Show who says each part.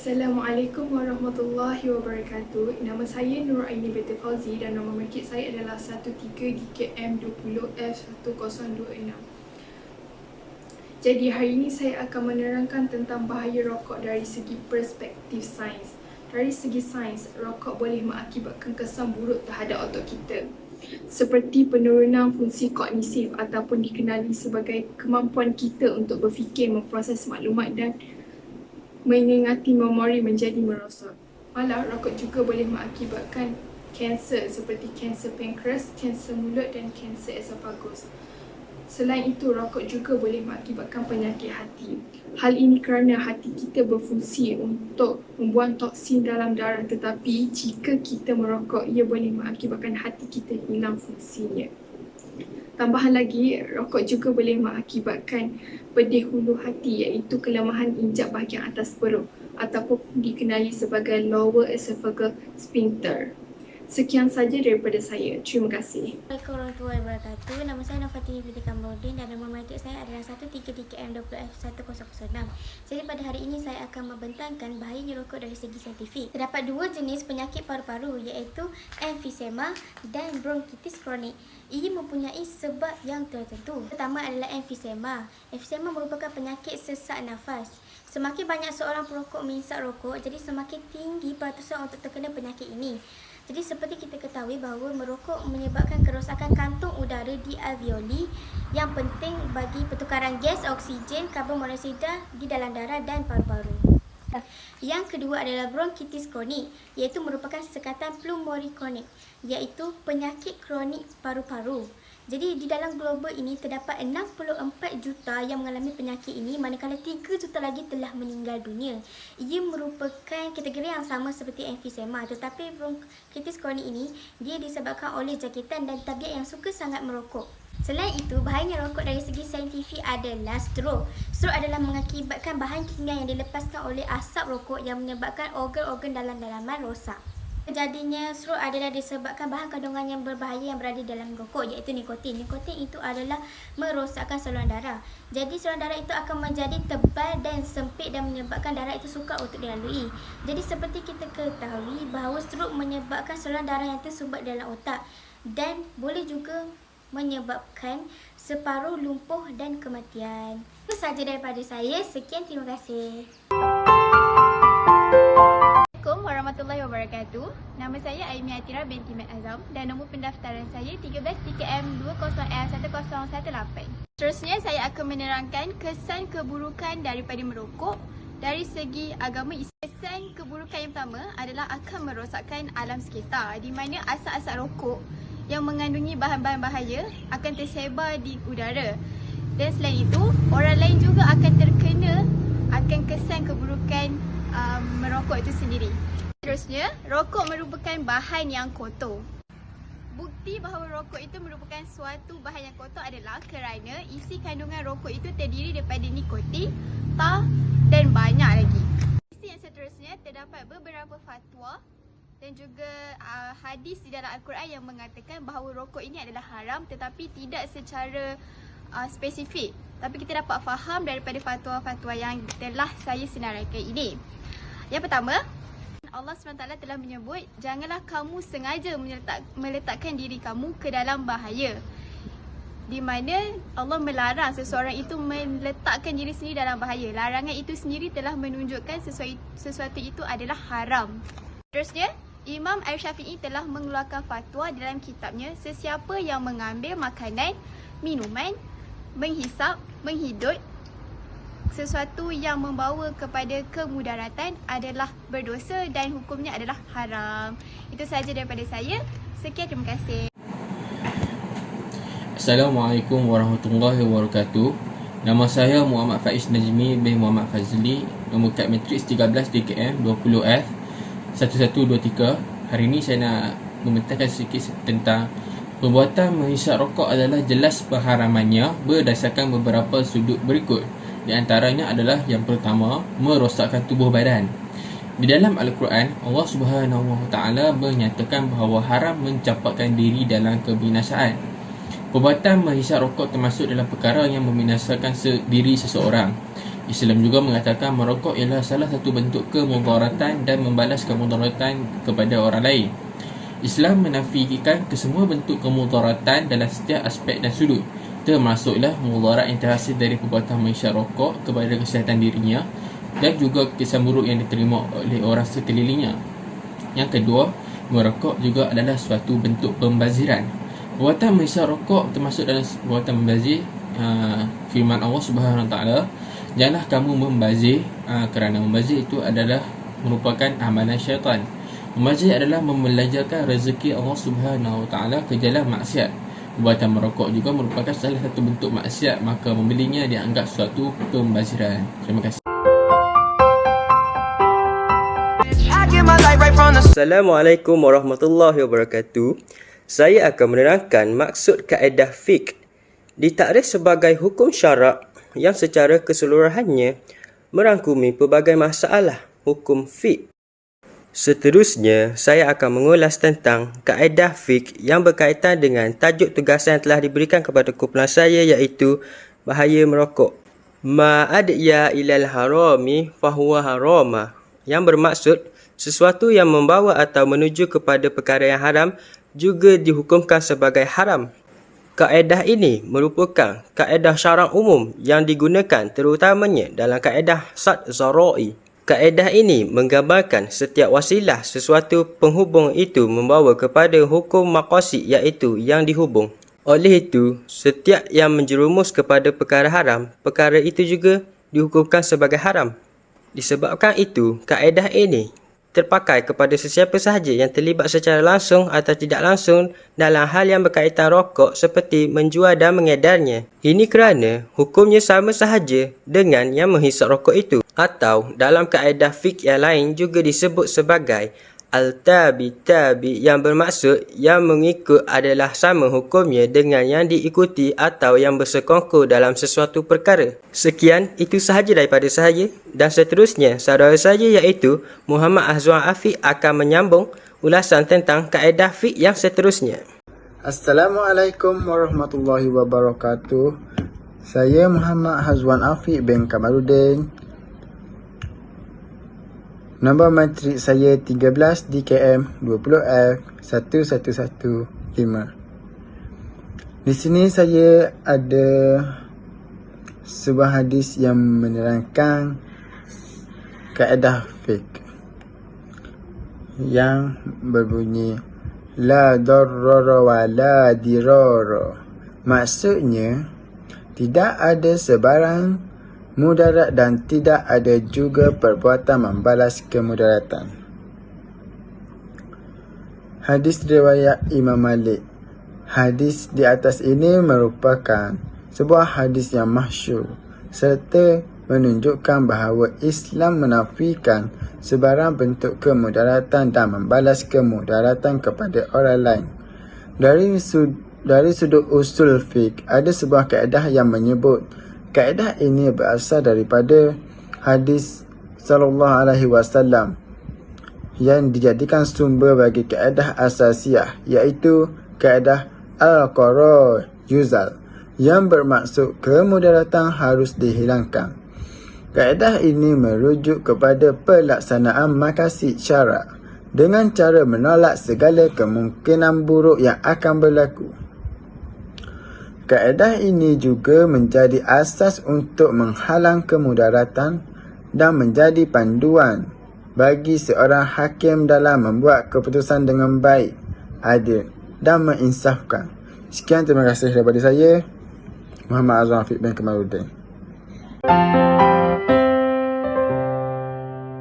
Speaker 1: Assalamualaikum warahmatullahi wabarakatuh. Nama saya Nur Aini Binti Fauzi dan nama market saya adalah 13GKM20F1026. Jadi hari ini saya akan menerangkan tentang bahaya rokok dari segi perspektif sains. Dari segi sains, rokok boleh mengakibatkan kesan buruk terhadap otak kita, seperti penurunan fungsi kognitif ataupun dikenali sebagai kemampuan kita untuk berfikir, memproses maklumat dan mengingati memori menjadi merosak. Malah, rokok juga boleh mengakibatkan kanser seperti kanser pankreas, kanser mulut dan kanser esofagus. Selain itu, rokok juga boleh mengakibatkan penyakit hati. Hal ini kerana hati kita berfungsi untuk membuang toksin dalam darah, tetapi jika kita merokok, ia boleh mengakibatkan hati kita hilang fungsinya. Tambahan lagi, rokok juga boleh mengakibatkan pedih hulu hati, iaitu kelemahan injak bahagian atas perut ataupun dikenali sebagai lower esophageal sphincter. Sekian saja daripada saya. Terima kasih.
Speaker 2: Assalamualaikum warahmatullahi wabarakatuh. Nama saya Nofatini binti Kamrudin dan nama market saya adalah 13GKM20F1006. Jadi pada hari ini saya akan membentangkan bahayanya rokok dari segi saintifik. Terdapat dua jenis penyakit paru-paru iaitu emphysema dan bronkitis kronik. Ia mempunyai sebab yang tertentu. Pertama adalah emphysema. Emphysema merupakan penyakit sesak nafas. Semakin banyak seorang perokok menghisap rokok, jadi semakin tinggi peratusan untuk terkena penyakit ini. Jadi seperti kita ketahui bahawa merokok menyebabkan kerosakan kantung udara di alveoli yang penting bagi pertukaran gas oksigen karbon monoksida di dalam darah dan paru-paru. Yang kedua adalah bronkitis kronik, iaitu merupakan sekatan pulmonari kronik, iaitu penyakit kronik paru-paru. Jadi di dalam global ini terdapat 64 juta yang mengalami penyakit ini, manakala 3 juta lagi telah meninggal dunia. Ia merupakan kategori yang sama seperti emphysema, tetapi bronkitis kronik ini dia disebabkan oleh jangkitan dan tabiat yang suka sangat merokok. Selain itu, bahayanya rokok dari segi saintifik adalah stroke. Stroke adalah mengakibatkan bahan kimia yang dilepaskan oleh asap rokok yang menyebabkan organ-organ dalam dalaman rosak. Terjadinya stroke adalah disebabkan bahan kandungan yang berbahaya yang berada dalam rokok, iaitu nikotin. Nikotin itu adalah merosakkan saluran darah. Jadi saluran darah itu akan menjadi tebal dan sempit dan menyebabkan darah itu sukar untuk dilalui. Jadi seperti kita ketahui bahawa stroke menyebabkan saluran darah yang tersumbat dalam otak dan boleh juga menyebabkan separuh lumpuh dan kematian. Itu sahaja daripada saya. Sekian, terima kasih.
Speaker 3: Assalamualaikum warahmatullahi wabarakatuh. Nama saya Aimi Atira binti Mat Azam dan nombor pendaftaran saya 13TKM20L1018. Seterusnya saya akan menerangkan kesan keburukan daripada merokok dari segi agama Islam. Kesan keburukan yang pertama adalah akan merosakkan alam sekitar, di mana asap-asap rokok yang mengandungi bahan-bahan bahaya akan tersebar di udara. Dan selain itu, orang lain juga akan terkena akan kesan keburukan merokok itu sendiri. Seterusnya, rokok merupakan bahan yang kotor. Bukti bahawa rokok itu merupakan suatu bahan yang kotor adalah kerana isi kandungan rokok itu terdiri daripada nikotin, tar dan banyak lagi. Isi yang seterusnya, terdapat beberapa fatwa dan juga hadis di dalam Al-Quran yang mengatakan bahawa rokok ini adalah haram, tetapi tidak secara spesifik. Tapi kita dapat faham daripada fatwa-fatwa yang telah saya senaraikan ini. Yang pertama, Allah SWT telah menyebut, janganlah kamu sengaja meletakkan diri kamu ke dalam bahaya. Di mana Allah melarang seseorang itu meletakkan diri sendiri dalam bahaya. Larangan itu sendiri telah menunjukkan sesuatu itu adalah haram. Seterusnya, Imam Al-Syafi'i telah mengeluarkan fatwa dalam kitabnya, sesiapa yang mengambil makanan, minuman, menghisap, menghidut sesuatu yang membawa kepada kemudaratan adalah berdosa dan hukumnya adalah haram. Itu sahaja daripada saya. Sekian, terima kasih.
Speaker 4: Assalamualaikum warahmatullahi wabarakatuh. Nama saya Muhammad Faiz Najmi bin Muhammad Fazli, nombor kad matriks 13DKM20F1123. Hari ini saya nak membentangkan sedikit tentang perbuatan menghisap rokok adalah jelas pengharamannya berdasarkan beberapa sudut berikut. Di antaranya adalah yang pertama, merosakkan tubuh badan. Di dalam Al-Quran, Allah SWT menyatakan bahawa haram mencampakkan diri dalam kebinasaan. Perbuatan menghisap rokok termasuk dalam perkara yang membinasakan diri seseorang. Islam juga mengatakan merokok ialah salah satu bentuk kemudaratan dan membalas kemudaratan kepada orang lain. Islam menafikan kesemua bentuk kemudaratan dalam setiap aspek dan sudut, termasuklah mudarat yang terhasil dari perbuatan menghisap rokok kepada kesihatan dirinya dan juga kesan buruk yang diterima oleh orang sekelilingnya. Yang kedua, merokok juga adalah suatu bentuk pembaziran. Perbuatan menghisap rokok termasuk dalam perbuatan membazir. Firman Allah Subhanahu Wa Taala, janganlah kamu membazir, kerana membazir itu adalah merupakan amalan syaitan. Membazir adalah membelanjakan rezeki Allah Subhanahu Wa Taala ke jalan maksiat. Perbuatan merokok juga merupakan salah satu bentuk maksiat, maka membelinya dianggap suatu pembaziran. Terima kasih.
Speaker 5: Assalamualaikum warahmatullahi wabarakatuh. Saya akan menerangkan maksud kaedah fiqh. Ditakrif sebagai hukum syarak yang secara keseluruhannya merangkumi pelbagai masalah hukum fiqh. Seterusnya, saya akan mengulas tentang kaedah fiqh yang berkaitan dengan tajuk tugasan yang telah diberikan kepada kumpulan saya, iaitu bahaya merokok. Ma adya ilal harami fahuwa harama, yang bermaksud sesuatu yang membawa atau menuju kepada perkara yang haram juga dihukumkan sebagai haram. Kaedah ini merupakan kaedah syarak umum yang digunakan terutamanya dalam kaedah sad zara'i. Kaedah ini menggambarkan setiap wasilah sesuatu penghubung itu membawa kepada hukum maqasid, iaitu yang dihubung. Oleh itu, setiap yang menjerumus kepada perkara haram, perkara itu juga dihukumkan sebagai haram. Disebabkan itu, kaedah ini terpakai kepada sesiapa sahaja yang terlibat secara langsung atau tidak langsung dalam hal yang berkaitan rokok seperti menjual dan mengedarnya. Ini kerana hukumnya sama sahaja dengan yang menghisap rokok itu, atau dalam kaedah fiqh yang lain juga disebut sebagai al-tabi-tabi, yang bermaksud yang mengikut adalah sama hukumnya dengan yang diikuti atau yang bersekongkol dalam sesuatu perkara. Sekian, itu sahaja daripada saya, dan seterusnya saudara saya iaitu Muhammad Azwan Afiq akan menyambung ulasan tentang kaedah fiqh yang seterusnya.
Speaker 6: Assalamualaikum warahmatullahi wabarakatuh. Saya Muhammad Hazwan Afiq bin Kamaluddin. Nombor matrik saya 13 DKM 20F 1115. Di sini saya ada sebuah hadis yang menerangkan kaedah fiqh yang berbunyi la darrara wa la dirara. Maksudnya, tidak ada sebarang mudarat dan tidak ada juga perbuatan membalas kemudaratan. Hadis riwayat Imam Malik. Hadis di atas ini merupakan sebuah hadis yang masyhur serta menunjukkan bahawa Islam menafikan sebarang bentuk kemudaratan dan membalas kemudaratan kepada orang lain. Dari sudut usul fiqh, ada sebuah kaedah yang menyebut kaedah ini berasal daripada hadis sallallahu alaihi wasallam yang dijadikan sumber bagi kaedah asasiyah, iaitu kaedah al-qara yuzal, yang bermaksud kemudaratan harus dihilangkan. Kaedah ini merujuk kepada pelaksanaan maqasid syarak dengan cara menolak segala kemungkinan buruk yang akan berlaku. Kaedah ini juga menjadi asas untuk menghalang kemudaratan dan menjadi panduan bagi seorang hakim dalam membuat keputusan dengan baik, adil dan menginsafkan. Sekian, terima kasih daripada saya, Muhammad Azwan Afiq bin Kamaluddin.